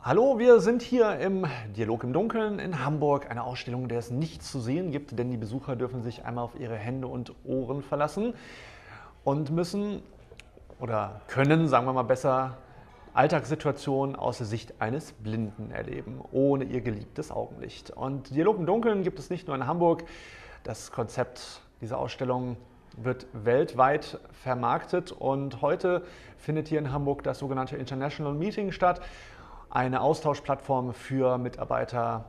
Hallo, wir sind hier im Dialog im Dunkeln in Hamburg, eine Ausstellung, in der es nichts zu sehen gibt, denn die Besucher dürfen sich einmal auf ihre Hände und Ohren verlassen und müssen oder können, sagen wir mal besser, Alltagssituationen aus der Sicht eines Blinden erleben, ohne ihr geliebtes Augenlicht. Und Dialog im Dunkeln gibt es nicht nur in Hamburg. Das Konzept dieser Ausstellung wird weltweit vermarktet und heute findet hier in Hamburg das sogenannte International Meeting statt, eine Austauschplattform für Mitarbeiter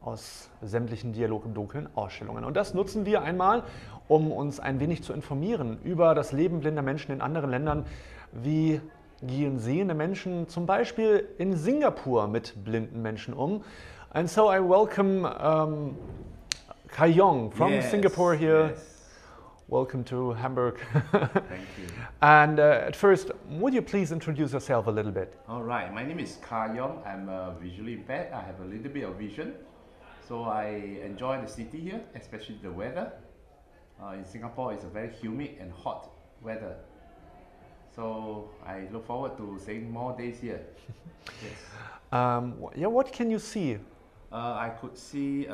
aus sämtlichen Dialog im Dunkeln Ausstellungen. Und das nutzen wir einmal, um uns ein wenig zu informieren über das Leben blinder Menschen in anderen Ländern. Wie gehen sehende Menschen zum Beispiel in Singapur mit blinden Menschen um? And so I welcome Kah Yong from Singapore here. Yes. Welcome to Hamburg. Thank you. And at first, would you please introduce yourself a little bit? All right, my name is Kah Yong. I'm visually impaired. I have a little bit of vision. So I enjoy the city here, especially the weather. In Singapore, it's a very humid and hot weather. So I look forward to staying more days here. Yes. Yeah, what can you see? I could see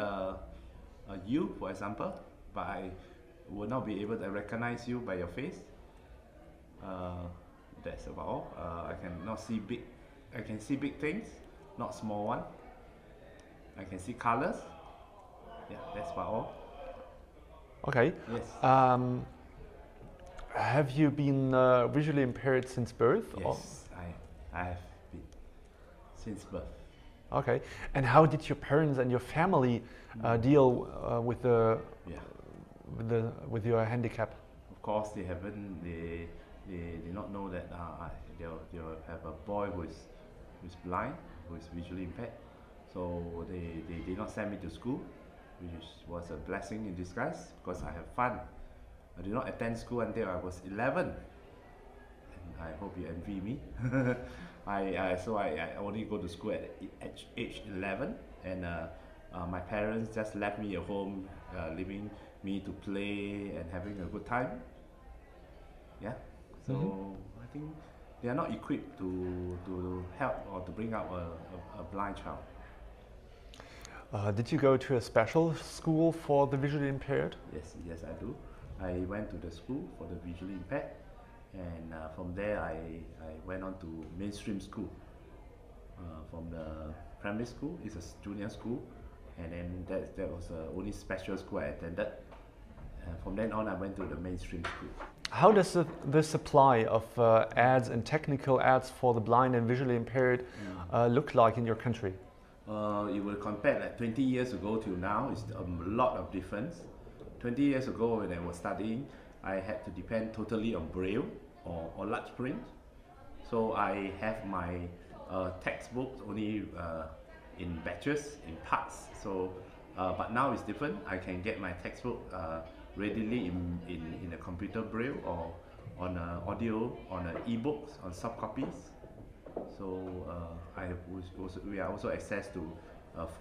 you, for example, but I will not be able to recognize you by your face. That's about all. I cannot see big. I can see big things, not small one. I can see colors. Yeah, that's about all. Okay. Yes. Have you been visually impaired since birth? Yes, I have been since birth. Okay. And how did your parents and your family deal with with your handicap? Of course, they haven't. They did not know that they'll have a boy who's blind, who is visually impaired. So they did not send me to school, which was a blessing in disguise because I have fun. I did not attend school until I was 11, and I hope you envy me. So I only go to school at age 11, and my parents just left me at home, leaving me to play and having a good time. Yeah, so I think they are not equipped to help or to bring up a blind child. Did you go to a special school for the visually impaired? Yes, I do. I went to the school for the visually impaired, and from there I went on to mainstream school. From the primary school, it's a junior school, and then that was the only special school I attended. From then on, I went to the mainstream school. How does the supply of ads and technical ads for the blind and visually impaired look like in your country? You will compare like 20 years ago till now, it's a lot of difference. 20 years ago when I was studying, I had to depend totally on Braille or large print. So I have my textbooks only in batches, in parts. So, but now it's different. I can get my textbook readily in a computer Braille or on audio, on e-books, on soft copies. So we are also access to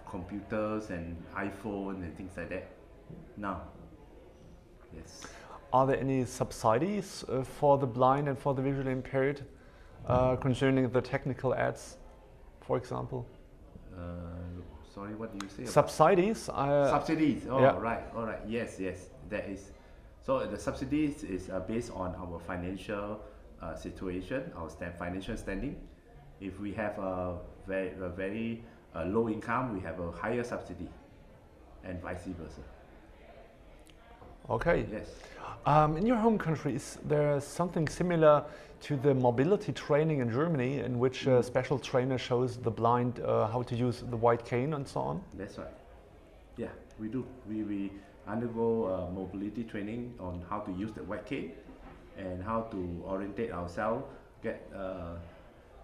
computers and iPhone and things like that now. Yes. Are there any subsidies for the blind and for the visually impaired concerning the technical ads, for example? Sorry, what do you say? Subsidies? Subsidies. Oh, yeah. Right. All right. Yes, that is. So the subsidies is based on our financial situation, our financial standing. If we have a very low income, we have a higher subsidy, and vice versa. Okay. Yes. In your home country, is there something similar to the mobility training in Germany, in which a special trainer shows the blind how to use the white cane and so on? That's right. Yeah, we do. We undergo mobility training on how to use the white cane and how to orientate ourselves,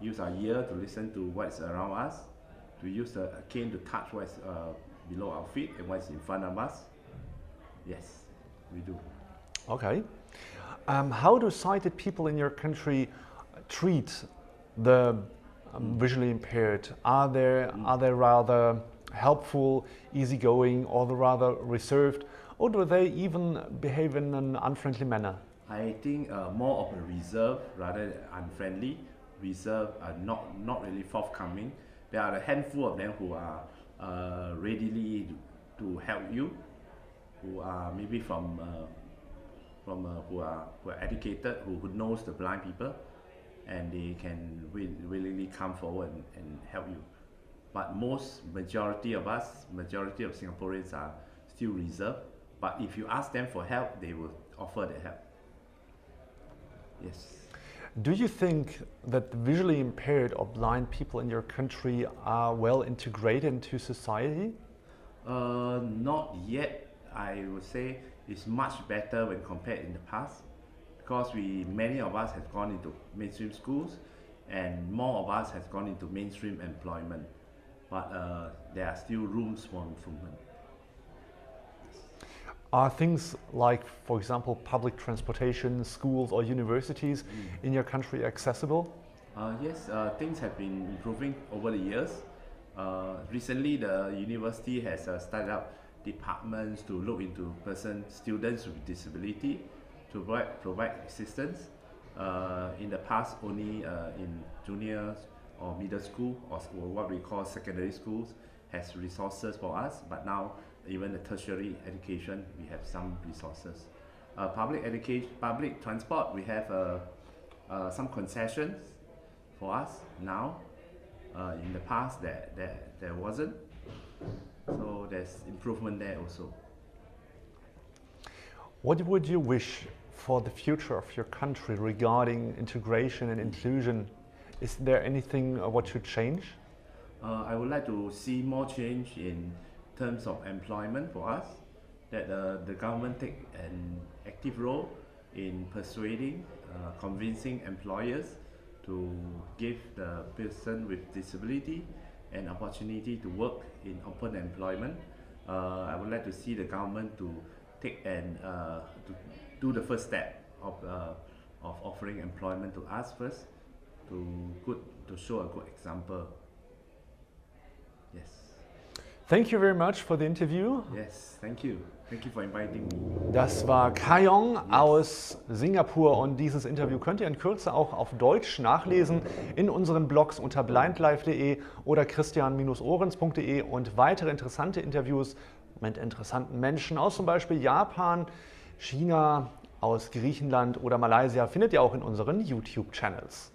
use our ear to listen to what's around us, to use the cane to touch what's below our feet and what's in front of us. Yes, we do. Okay. How do sighted people in your country treat the visually impaired? Are they rather helpful, easygoing, or rather reserved, or do they even behave in an unfriendly manner? I think more of a reserve rather than unfriendly. Reserve, not really forthcoming, there are a handful of them who are readily to help you, who are maybe who are educated, who knows the blind people, and they can willingly come forward and help you. But majority of Singaporeans are still reserved. But if you ask them for help, they will offer the help. Yes. Do you think that the visually impaired or blind people in your country are well integrated into society? Not yet. I would say it's much better when compared in the past, because many of us have gone into mainstream schools, and more of us has gone into mainstream employment. But there are still rooms for improvement. Are things like, for example, public transportation, schools or universities in your country accessible? Yes, things have been improving over the years. Recently, the university has started up departments to look into students with disability, to provide assistance. In the past, only in junior or middle school, or what we call secondary schools, has resources for us, but now even the tertiary education, we have some resources. Public transport, we have some concessions for us now. In the past, there wasn't. So there's improvement there also. What would you wish for the future of your country regarding integration and inclusion? Is there anything what should change? I would like to see more change in terms of employment for us, that the government take an active role in persuading, convincing employers to give the person with disability an opportunity to work in open employment. I would like to see the government to take to do the first step of offering employment to us first, to show a good example. Yes. Thank you very much for the interview. Yes, thank you. Thank you for inviting me. Das war Kah Yong aus Singapur, und dieses Interview könnt ihr in Kürze auch auf Deutsch nachlesen in unseren Blogs unter blindlife.de oder christian-ohrens.de, und weitere interessante Interviews mit interessanten Menschen aus zum Beispiel Japan, China, aus Griechenland oder Malaysia findet ihr auch in unseren YouTube-Channels.